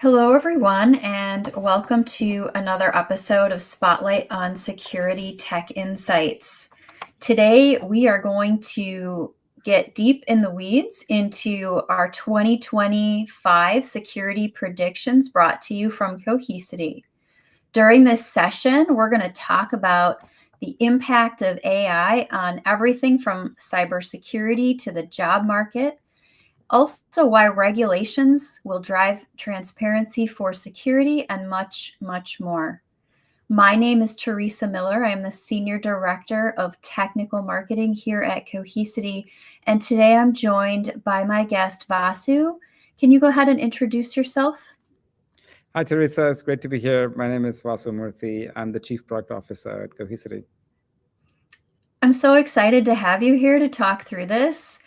Hello, everyone, and welcome to another episode of Spotlight on Security Tech Insights. Today, we are going to get deep in the weeds into our 2025 security predictions brought to you from Cohesity. During this session, we're going to talk about the impact of AI on everything from cybersecurity to the job market. Also, why regulations will drive transparency for security and much, much more. My name is Theresa Miller. I am the Senior Director of Technical Marketing here at Cohesity. And today I'm joined by my guest, Vasu. Can you go ahead and introduce yourself? Hi, Theresa. It's great to be here. My name is Vasu Murthy. I'm the Chief Product Officer at Cohesity. I'm so excited to have you here to talk through this.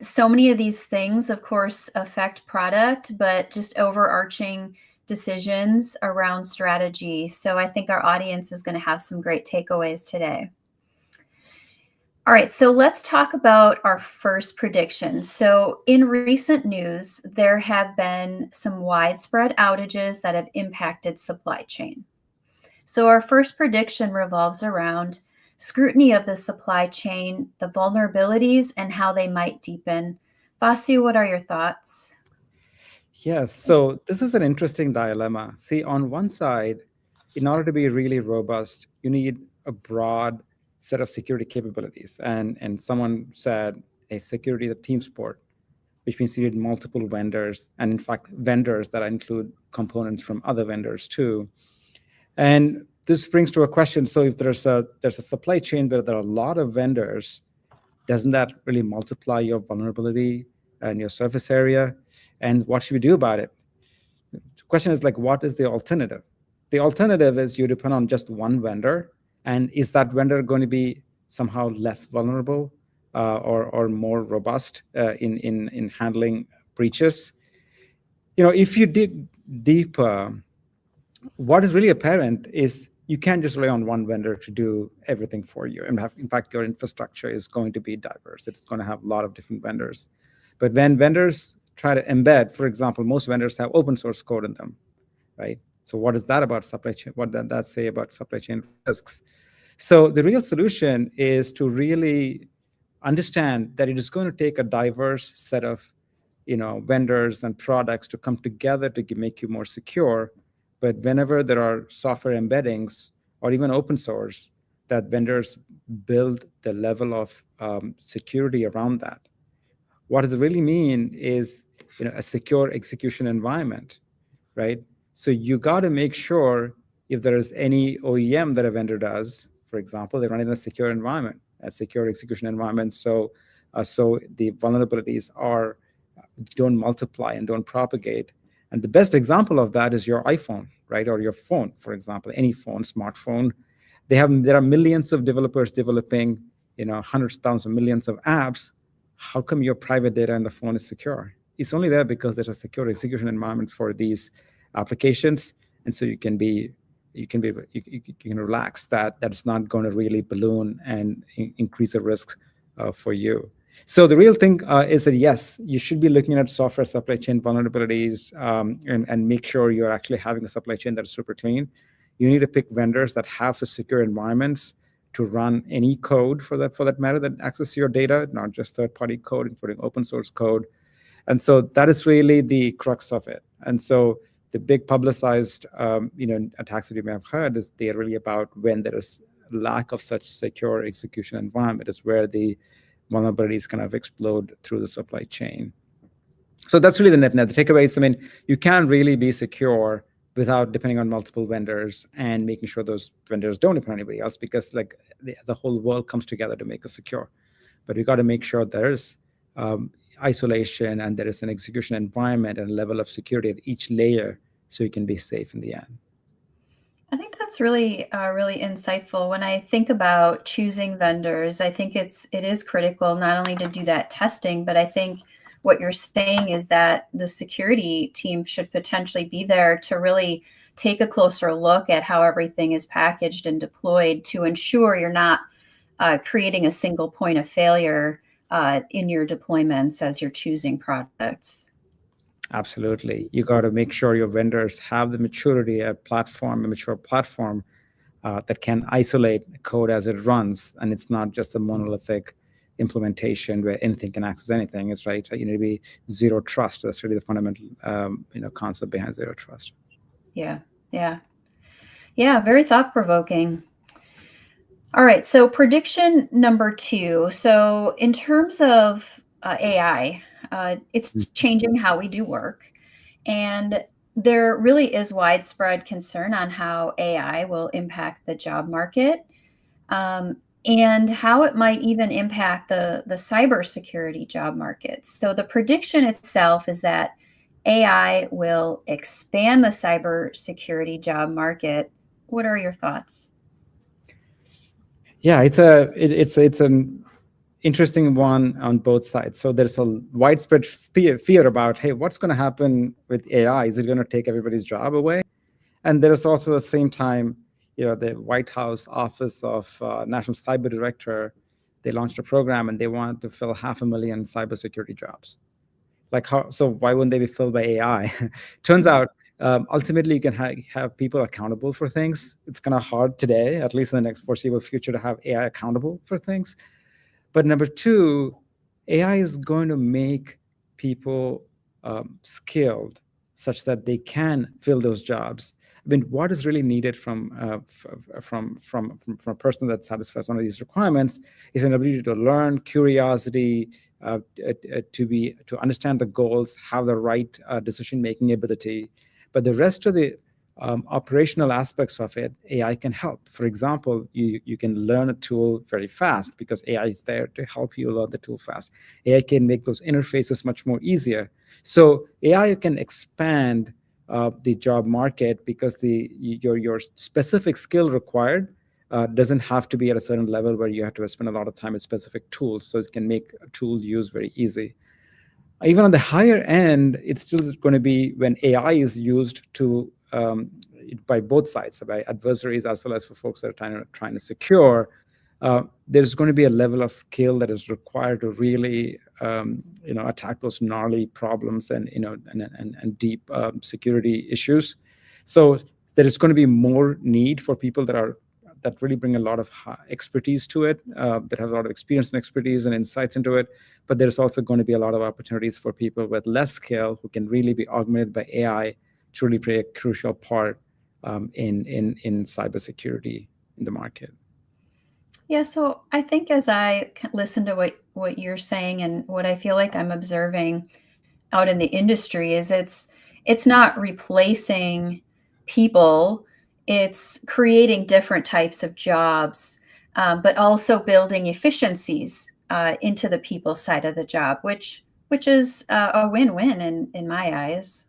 So many of these things, of course, affect product, but just overarching decisions around strategy. So I think our audience is going to have some great takeaways today. All right, so let's talk about our first prediction. So in recent news, there have been some widespread outages that have impacted supply chain. So our first prediction revolves around scrutiny of the supply chain, the vulnerabilities, and how they might deepen. Vasu, what are your thoughts? Yes, so this is an interesting dilemma. See, on one side, in order to be really robust, you need a broad set of security capabilities. And someone said a security is a team sport, which means you need multiple vendors, and in fact, vendors that include components from other vendors too. And this brings to a question. So if there's a supply chain where there are a lot of vendors, doesn't that really multiply your vulnerability and your surface area? And what should we do about it? The question is like, what is the alternative? The alternative is you depend on just one vendor, and is that vendor going to be somehow less vulnerable or more robust in handling breaches? If you dig deeper, what is really apparent is you can't just rely on one vendor to do everything for you. And in fact, your infrastructure is going to be diverse. It's going to have a lot of different vendors. But when vendors try to embed, for example, most vendors have open source code in them, right? So what is that about supply chain? What does that say about supply chain risks? So the real solution is to really understand that it is going to take a diverse set of vendors and products to come together to make you more secure. But whenever there are software embeddings or even open source, that vendors build the level of security around that. What does it really mean is a secure execution environment, right? So you got to make sure if there is any OEM that a vendor does, for example, they run in a secure environment, a secure execution environment. So the vulnerabilities don't multiply and don't propagate. And the best example of that is your iPhone, right? Or your phone, for example, any phone, smartphone. There are millions of developers developing, hundreds of thousands, millions of apps. How come your private data in the phone is secure? It's only there because there's a secure execution environment for these applications, and so you can relax that it's not going to really balloon and increase the risk for you. So the real thing is that yes, you should be looking at software supply chain vulnerabilities and make sure you're actually having a supply chain that's super clean. You need to pick vendors that have the secure environments to run any code for that matter that access your data, not just third-party code, including open source code. And so that is really the crux of it. And so the big publicized attacks that you may have heard is they're really about when there is lack of such secure execution environment is where the vulnerabilities kind of explode through the supply chain. So that's really the net. The takeaways, I mean, you can't really be secure without depending on multiple vendors and making sure those vendors don't depend on anybody else, because like the whole world comes together to make us secure. But we got to make sure there's isolation and there is an execution environment and a level of security at each layer so you can be safe in the end. I think that's really insightful. When I think about choosing vendors, I think it is critical not only to do that testing, but I think what you're saying is that the security team should potentially be there to really take a closer look at how everything is packaged and deployed to ensure you're not creating a single point of failure in your deployments as you're choosing products. Absolutely. You got to make sure your vendors have the maturity, a mature platform that can isolate code as it runs, and it's not just a monolithic implementation where anything can access anything. It's right. You need to be zero trust. That's really the fundamental, concept behind zero trust. Yeah, yeah, yeah. Very thought provoking. All right, so prediction number two. So, in terms of AI, it's changing how we do work. And there really is widespread concern on how AI will impact the job market, um, and how it might even impact the cybersecurity job market. So, the prediction itself is that AI will expand the cybersecurity job market. What are your thoughts? Yeah, it's an interesting one on both sides. So there's a widespread fear about, hey, what's going to happen with AI? Is it going to take everybody's job away? And there's also at the same time, the White House Office of National Cyber Director, they launched a program and they wanted to fill 500,000 cybersecurity jobs. Like how? So why wouldn't they be filled by AI? Turns out, ultimately, you can have people accountable for things. It's kind of hard today, at least in the next foreseeable future, to have AI accountable for things. But number two, AI is going to make people skilled such that they can fill those jobs. I mean, what is really needed from a person that satisfies one of these requirements is an ability to learn, curiosity, to understand the goals, have the right decision making ability. But the rest of the operational aspects of it, AI can help. For example, you can learn a tool very fast because AI is there to help you learn the tool fast. AI can make those interfaces much more easier. So AI can expand the job market because your specific skill required doesn't have to be at a certain level where you have to spend a lot of time with specific tools. So it can make a tool use very easy. Even on the higher end, it's still going to be when AI is used to by both sides, so by adversaries as well as for folks that are trying to secure. There's going to be a level of skill that is required to really attack those gnarly problems and deep security issues. So there is going to be more need for people that really bring a lot of expertise to it, that have a lot of experience and expertise and insights into it. But there's also going to be a lot of opportunities for people with less skill who can really be augmented by AI to really play a crucial part in cybersecurity in the market. Yeah, so I think as I listen to what you're saying and what I feel like I'm observing out in the industry is it's not replacing people, it's creating different types of jobs, but also building efficiencies into the people side of the job, which is a win-win in my eyes.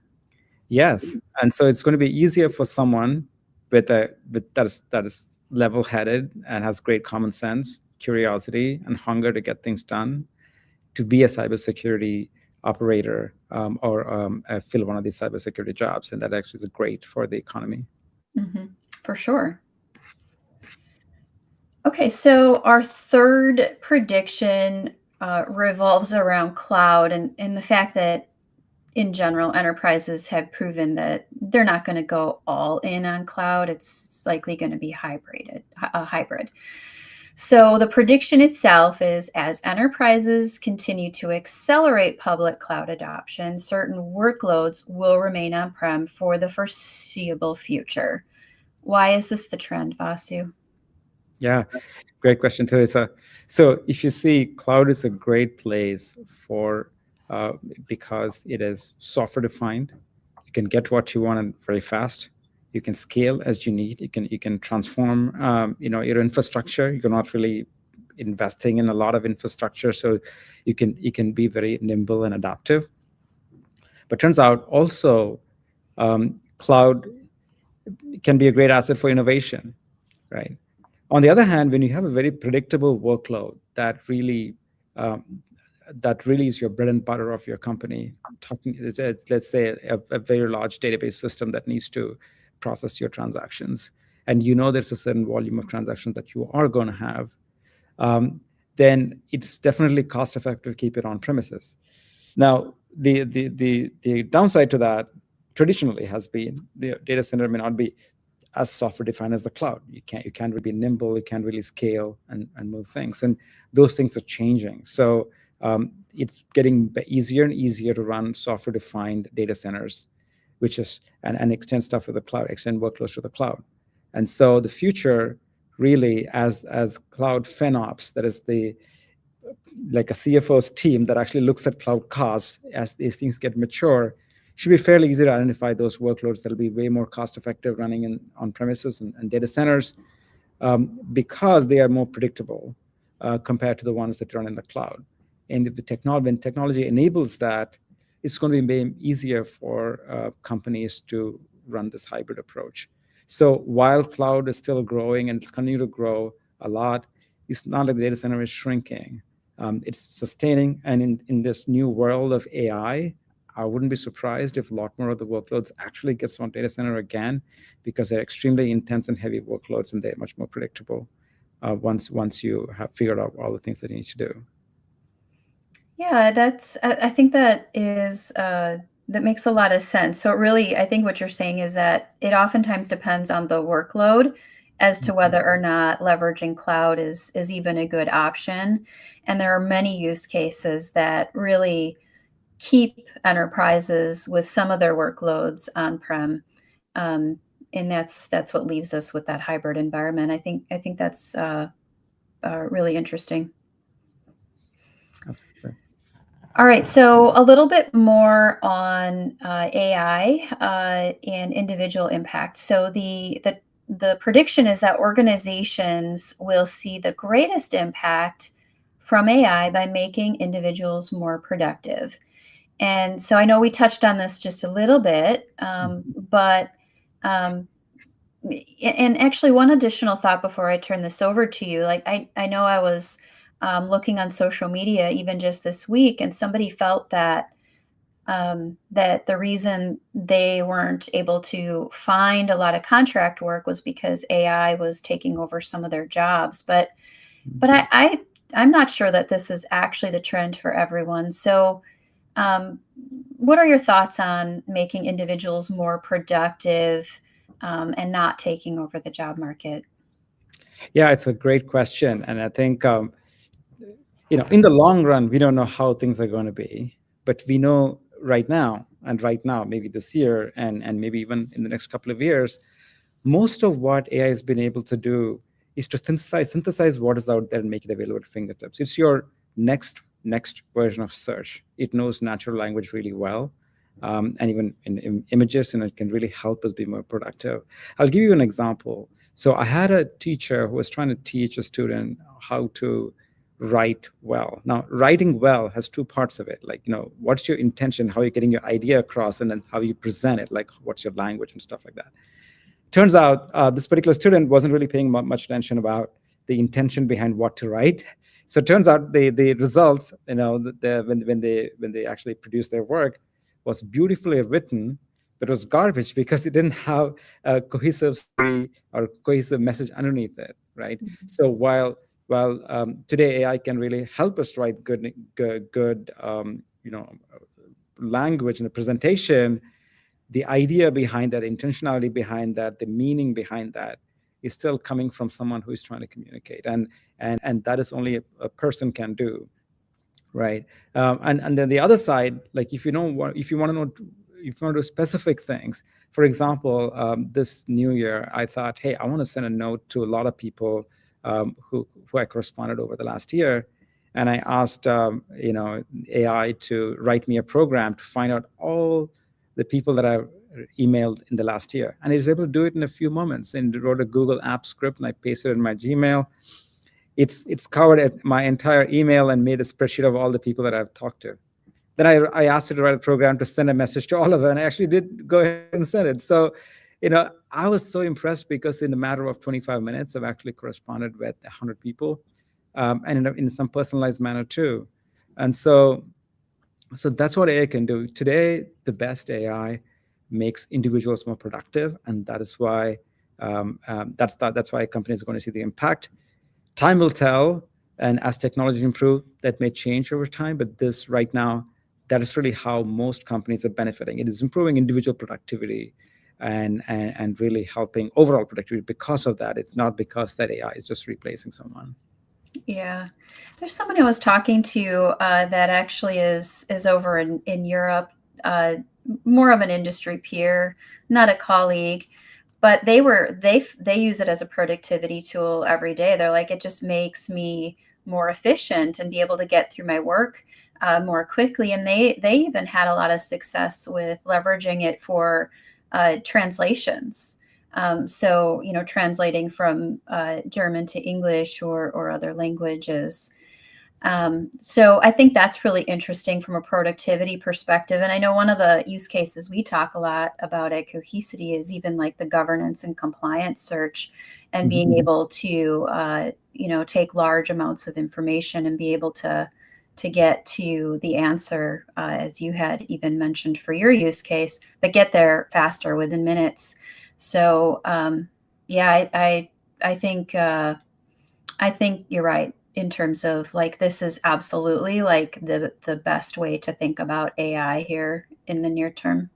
Yes, and so it's going to be easier for someone that is level-headed and has great common sense, curiosity, and hunger to get things done, to be a cybersecurity operator, or fill one of these cybersecurity jobs, and that actually is great for the economy. Hmm. For sure. Okay, so our third prediction revolves around cloud and the fact that in general, enterprises have proven that they're not going to go all in on cloud. It's likely going to be a hybrid. So the prediction itself is as enterprises continue to accelerate public cloud adoption, certain workloads will remain on-prem for the foreseeable future. Why is this the trend, Vasu? Yeah, great question, Teresa. So if you see, cloud is a great place for because it is software defined. You can get what you want very fast. You can scale as you need. You can transform your infrastructure. You're not really investing in a lot of infrastructure, so you can be very nimble and adaptive. But turns out also, cloud can be a great asset for innovation, right? On the other hand, when you have a very predictable workload um, that really is your bread and butter of your company, let's say a very large database system that needs to process your transactions, and there's a certain volume of transactions that you are going to have, um, then it's definitely cost effective to keep it on premises. Now, the downside to that traditionally has been the data center may not be as software defined as the cloud. You can't really be nimble, you can't really scale and move things, and those things are changing. So it's getting easier and easier to run software defined data centers, which is and extend stuff to the cloud, extend workloads to the cloud. And so the future really as cloud FinOps, that is the like a CFO's team that actually looks at cloud costs as these things get mature, should be fairly easy to identify those workloads that'll be way more cost effective running in on premises and data centers, because they are more predictable compared to the ones that run in the cloud. And if the technology, when technology enables that, it's going to be easier for companies to run this hybrid approach. So while cloud is still growing and it's continuing to grow a lot, it's not like the data center is shrinking. It's sustaining. And in this new world of I wouldn't be surprised if a lot more of the workloads actually gets on data center again, because they're extremely intense and heavy workloads and they're much more predictable once you have figured out all the things that you need to do. Yeah, I think that is that makes a lot of sense. So it really, I think what you're saying is that it oftentimes depends on the workload as to Mhm. whether or not leveraging cloud is even a good option. And there are many use cases that really keep enterprises with some of their workloads on-prem. Um, and that's what leaves us with that hybrid environment. I think that's really interesting. Absolutely. All right, so a little bit more on AI and individual impact. So the prediction is that organizations will see the greatest impact from AI by making individuals more productive. And so I know we touched on this just a little bit, Mhm. but um, and actually one additional thought before I turn this over to you, like I know I was looking on social media even just this week, and somebody felt that that the reason they weren't able to find a lot of contract work was because AI was taking over some of their jobs. But I'm not sure that this is actually the trend for everyone. So um, what are your thoughts on making individuals more productive and not taking over the job market? Yeah, it's a great question, and I think in the long run, we don't know how things are going to be, but we know right now, maybe this year, and maybe even in the next couple of years, most of what AI has been able to do is to synthesize what is out there and make it available at fingertips. It's your next version of search. It knows natural language really well, and even in images, and it can really help us be more productive. I'll give you an example. So I had a teacher who was trying to teach a student how to write well. Now, writing well has two parts of it. Like, what's your intention, how you're getting your idea across, and then how you present it, like what's your language and stuff like that. Turns out this particular student wasn't really paying much attention about the intention behind what to write. So it turns out the results, when they actually produced their work, was beautifully written, but it was garbage because it didn't have a cohesive story or cohesive message underneath it, right? So while today AI can really help us write good language and a presentation, the idea behind that, intentionality behind that, the meaning behind that is still coming from someone who is trying to communicate, and that is only a person can do, right? And then the other side, like if you want to know, if you want to do specific things. For example, this new year, I thought, hey, I want to send a note to a lot of people who I corresponded over the last year, and I asked AI to write me a program to find out all the people that I've emailed in the last year, and it was able to do it in a few moments. And wrote a Google App script, and I pasted it in my Gmail. It's covered my entire email and made a spreadsheet of all the people that I've talked to. Then I asked it to write a program to send a message to all of them, and I actually did go ahead and send it. So, I was so impressed because in a matter of 25 minutes, I've actually corresponded with 100 people, and in some personalized manner too. And so that's what AI can do. Today, the best AI makes individuals more productive, and that is why that's why companies are going to see the impact. Time will tell, and as technology improves, that may change over time. But this right now, that is really how most companies are benefiting. It is improving individual productivity and really helping overall productivity because of that. It's not because that AI is just replacing someone. Yeah. There's someone I was talking to that actually is over in Europe, uh, more of an industry peer, not a colleague, but they use it as a productivity tool every day. They're like, it just makes me more efficient and be able to get through my work more quickly. And they even had a lot of success with leveraging it for translations. So, translating from German to English or other languages. So I think that's really interesting from a productivity perspective. And I know one of the use cases we talk a lot about at Cohesity is even like the governance and compliance search and Mhm. being able to, take large amounts of information and be able to get to the answer, as you had even mentioned for your use case, but get there faster within minutes. So, yeah, I think I think you're right in terms of like this is absolutely like the best way to think about AI here in the near term.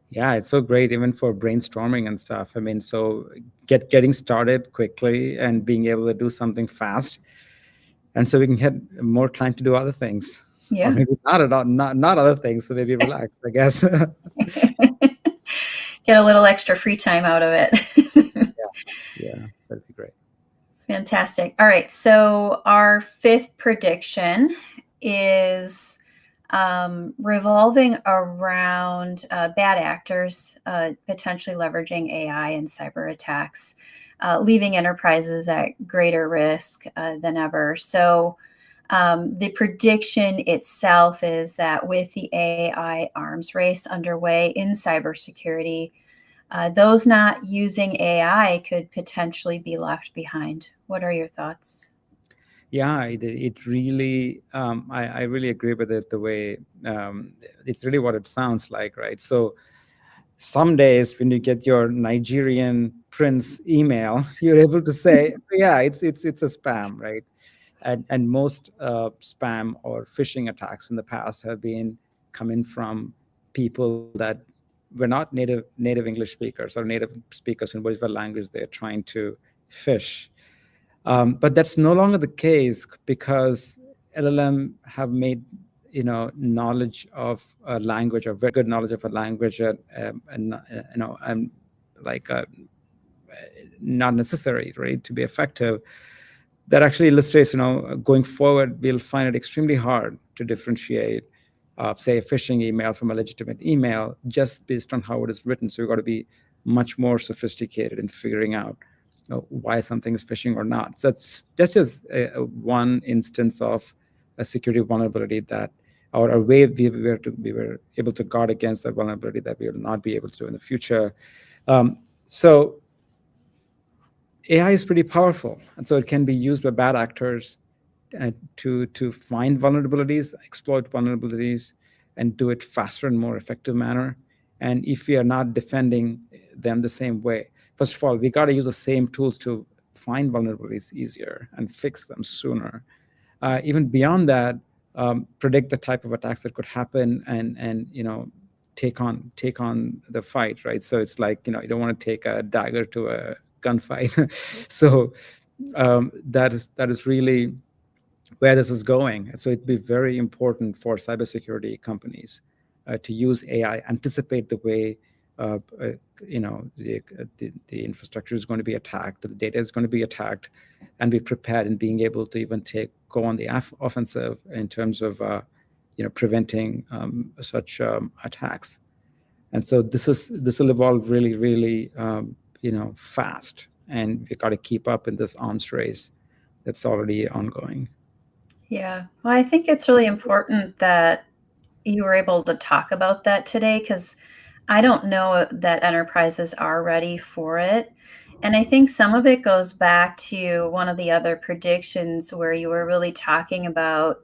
Yeah, it's so great even for brainstorming and stuff. I mean, so getting started quickly and being able to do something fast, and so we can get more time to do other things, or Yeah. maybe not other things. So maybe relax, I guess. Get a little extra free time out of it. Yeah, yeah, that'd be great. Fantastic. All right. So our fifth prediction is revolving around bad actors potentially leveraging AI and cyber attacks, leaving enterprises at greater risk than ever. So the prediction itself is that with the AI arms race underway in cybersecurity, those not using AI could potentially be left behind. What are your thoughts? Yeah, it really, I really agree with it. The way it's really what it sounds like, right? So some days when you get your Nigerian prince email, you're able to say, yeah, it's a spam, right? And most spam or phishing attacks in the past have been coming from people that were not native English speakers or native speakers in whatever language they're trying to phish. But that's no longer the case because LLM have made knowledge of a language or very good knowledge of a language and like not necessary, right, to be effective. That actually illustrates, going forward, we'll find it extremely hard to differentiate, say, a phishing email from a legitimate email just based on how it is written. So we've got to be much more sophisticated in figuring out why something is phishing or not. So that's just one instance of a security vulnerability that, or a way we were able to guard against that vulnerability that we will not be able to do in the future. So AI is pretty powerful, and so it can be used by bad actors to find vulnerabilities, exploit vulnerabilities, and do it faster and more effective manner. And if we are not defending them the same way, first of all, we got to use the same tools to find vulnerabilities easier and fix them sooner. Even beyond that, predict the type of attacks that could happen and take on the fight, right? So it's like, you don't want to take a dagger to a gunfight. So that is really where this is going. So it'd be very important for cybersecurity companies to use AI, anticipate the way the infrastructure is going to be attacked, the data is going to be attacked, and be prepared and being able to even go on the offensive in terms of preventing such attacks. And so this will evolve really, really fast, and we got to keep up in this arms race that's already ongoing. Yeah. Well, I think it's really important that you were able to talk about that today because I don't know that enterprises are ready for it. And I think some of it goes back to one of the other predictions where you were really talking about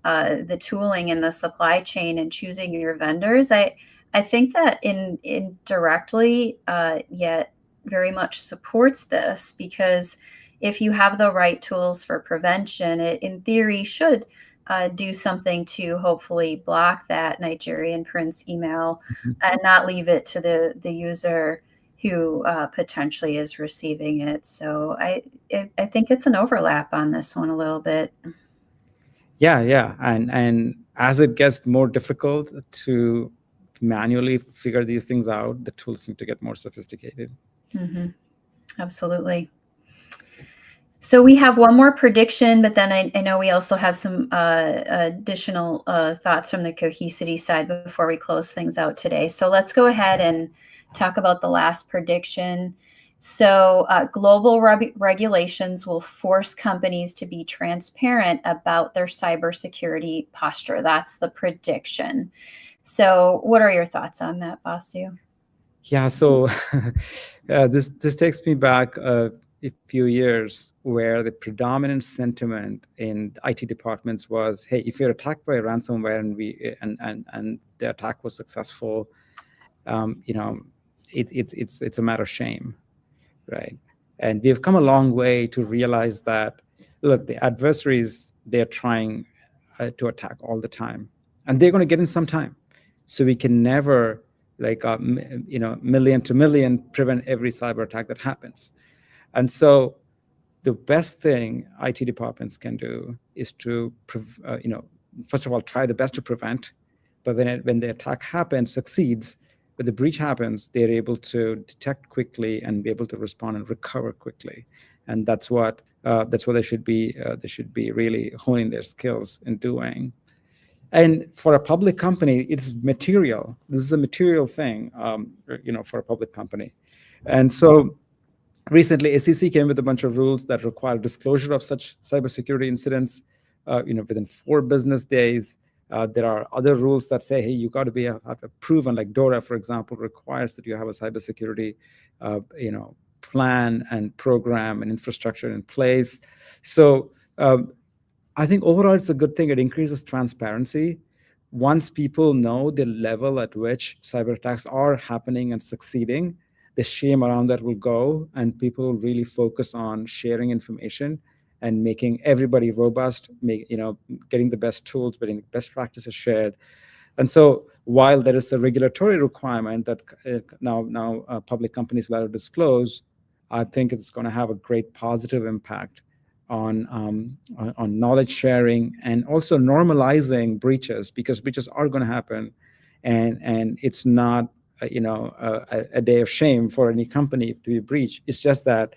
the tooling in the supply chain and choosing your vendors. I think that indirectly, yet very much supports this because if you have the right tools for prevention, it in theory should do something to hopefully block that Nigerian prince email Mhm. and not leave it to the user who potentially is receiving it. So I think it's an overlap on this one a little bit. Yeah, yeah, and as it gets more difficult to manually figure these things out, the tools need to get more sophisticated. Hmm. Absolutely. So we have one more prediction, but then I know we also have some additional thoughts from the Cohesity side before we close things out today. So let's go ahead and talk about the last prediction. So global regulations will force companies to be transparent about their cybersecurity posture. That's the prediction. So what are your thoughts on that, Vasu? Yeah, so this takes me back a few years where the predominant sentiment in IT departments was, "Hey, if you're attacked by ransomware and the attack was successful, you know, it's a matter of shame, right?" And we've come a long way to realize that, look, the adversaries, they're trying to attack all the time, and they're going to get in some time. So we can never, like, million to million, prevent every cyber attack that happens. And so the best thing IT departments can do is to, first of all, try the best to prevent. But when the attack happens, succeeds, when the breach happens, they're able to detect quickly and be able to respond and recover quickly. And that's what they should be really honing their skills in doing. And for a public company, it's material. This is a material thing, for a public company. And so recently, SEC came with a bunch of rules that require disclosure of such cybersecurity incidents, within 4 business days. There are other rules that say, hey, you got to have a proven, like DORA, for example, requires that you have a cybersecurity, uh, you know, plan and program and infrastructure in place. So um, I think overall it's a good thing. It increases transparency. Once people know the level at which cyber attacks are happening and succeeding, the shame around that will go, and people will really focus on sharing information and making everybody robust, getting the best tools, getting the best practices shared. And so while there is a regulatory requirement that now public companies will have to disclose, I think it's going to have a great positive impact on knowledge sharing and also normalizing breaches, because breaches are going to happen, and it's not a day of shame for any company to be breached. It's just that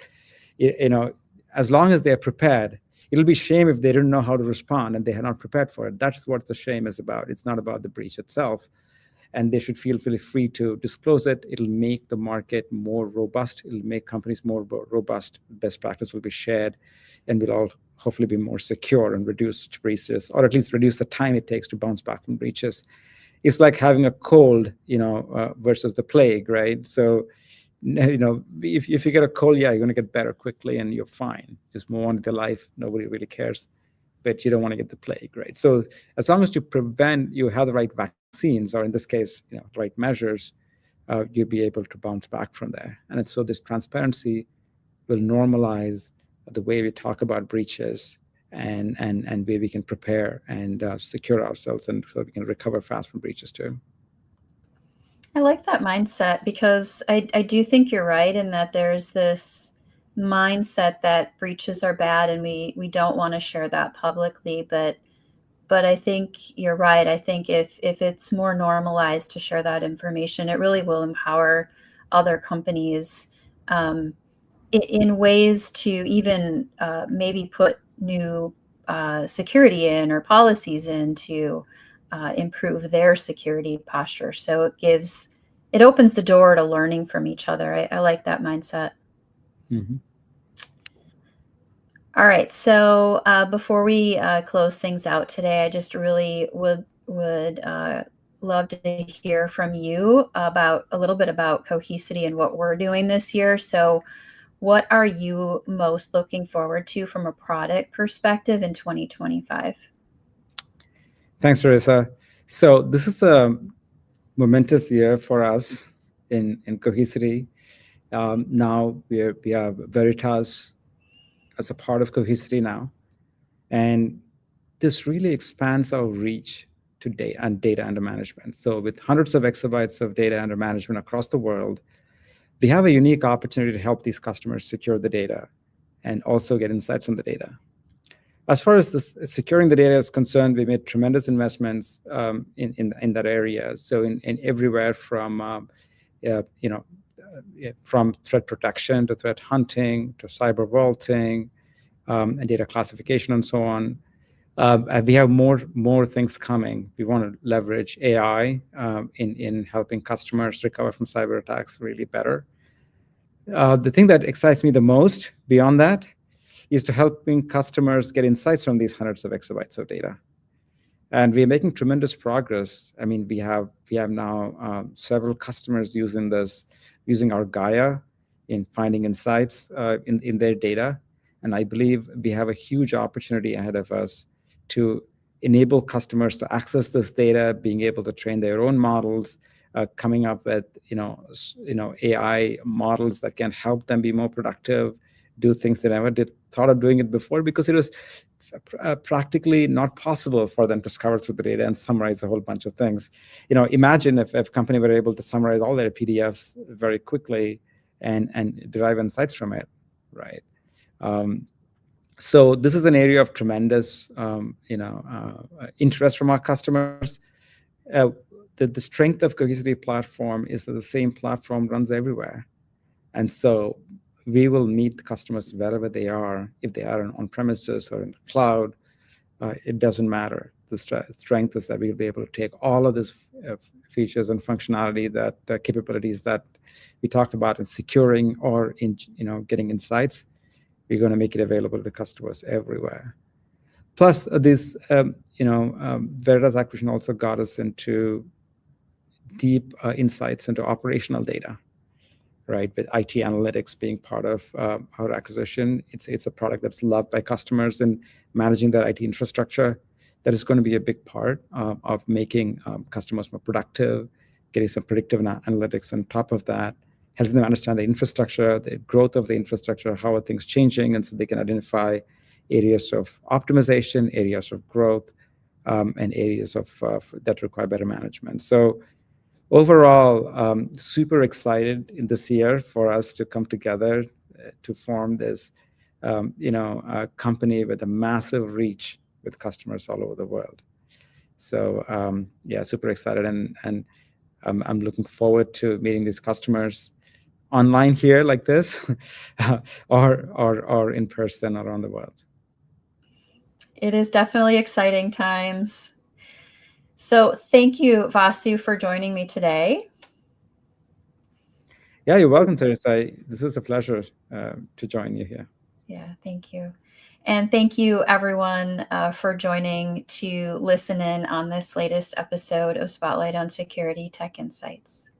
you know as long as they're prepared, it'll be shame if they didn't know how to respond and they are not prepared for it. That's what the shame is about. It's not about the breach itself, and they should feel really free to disclose it. It'll make the market more robust. It'll make companies more robust. Best practice will be shared, and we'll all hopefully be more secure and reduce breaches, or at least reduce the time it takes to bounce back from breaches. It's like having a cold, versus the plague, right? So, if you get a cold, yeah, you're going to get better quickly and you're fine. Just move on with your life. Nobody really cares, but you don't want to get the plague, right? So as long as you have the right vaccines, or in this case, right measures, you'll be able to bounce back from there. And so this transparency will normalize the way we talk about breaches, and way we can prepare and secure ourselves, and so we can recover fast from breaches too. I like that mindset because I do think you're right in that there's this mindset that breaches are bad and we don't want to share that publicly, but I think you're right. I think if it's more normalized to share that information, it really will empower other companies um, in ways to even maybe put new security in or policies in to improve their security posture. So it opens the door to learning from each other. I like that mindset. Mhm. All right. So before we close things out today, I just really would love to hear from you about a little bit about Cohesity and what we're doing this year. So, what are you most looking forward to from a product perspective in 2025? Thanks, Teresa. So this is a momentous year for us in Cohesity. Now we have Veritas as a part of Cohesity now, and this really expands our reach to data and data under management. So with hundreds of exabytes of data under management across the world, we have a unique opportunity to help these customers secure the data and also get insights from the data. As far as this securing the data is concerned, we made tremendous investments in that area. So in everywhere from you know from threat protection to threat hunting to cyber vaulting and data classification and so on. And we have more things coming. We want to leverage AI in helping customers recover from cyber attacks really better. The thing that excites me the most beyond that is to helping customers get insights from these hundreds of exabytes of data. And we are making tremendous progress. I mean, we have now several customers using our Gaia in finding insights in their data. And I believe we have a huge opportunity ahead of us to enable customers to access this data, being able to train their own models, coming up with AI models that can help them be more productive, do things they never did thought of doing it before, because it was practically not possible for them to scour through the data and summarize a whole bunch of things. Imagine if a company were able to summarize all their PDFs very quickly and derive insights from it, right? So this is an area of tremendous interest from our customers. The strength of Cohesity platform is that the same platform runs everywhere. And so we will meet the customers wherever they are, if they are on premises or in the cloud. It doesn't matter. The strength is that we'll be able to take all of these features and functionality, that capabilities that we talked about in securing or in getting insights. We're going to make it available to customers everywhere. Plus, this Veritas acquisition also got us into deep insights into operational data, right? With IT analytics being part of our acquisition, it's a product that's loved by customers and managing their IT infrastructure. That is going to be a big part of making customers more productive, getting some predictive analytics on top of that, helping them understand the infrastructure, the growth of the infrastructure, how are things changing, and so they can identify areas of optimization, areas of growth, and areas that require better management. So overall, super excited in this year for us to come together to form this, company with a massive reach with customers all over the world. So yeah, super excited, and I'm looking forward to meeting these customers online here like this, or in person around the world. It is definitely exciting times. So thank you, Vasu, for joining me today. Yeah, you're welcome, Theresa. This is a pleasure to join you here. Yeah, thank you. And thank you, everyone, for joining to listen in on this latest episode of Spotlight on Security Tech Insights.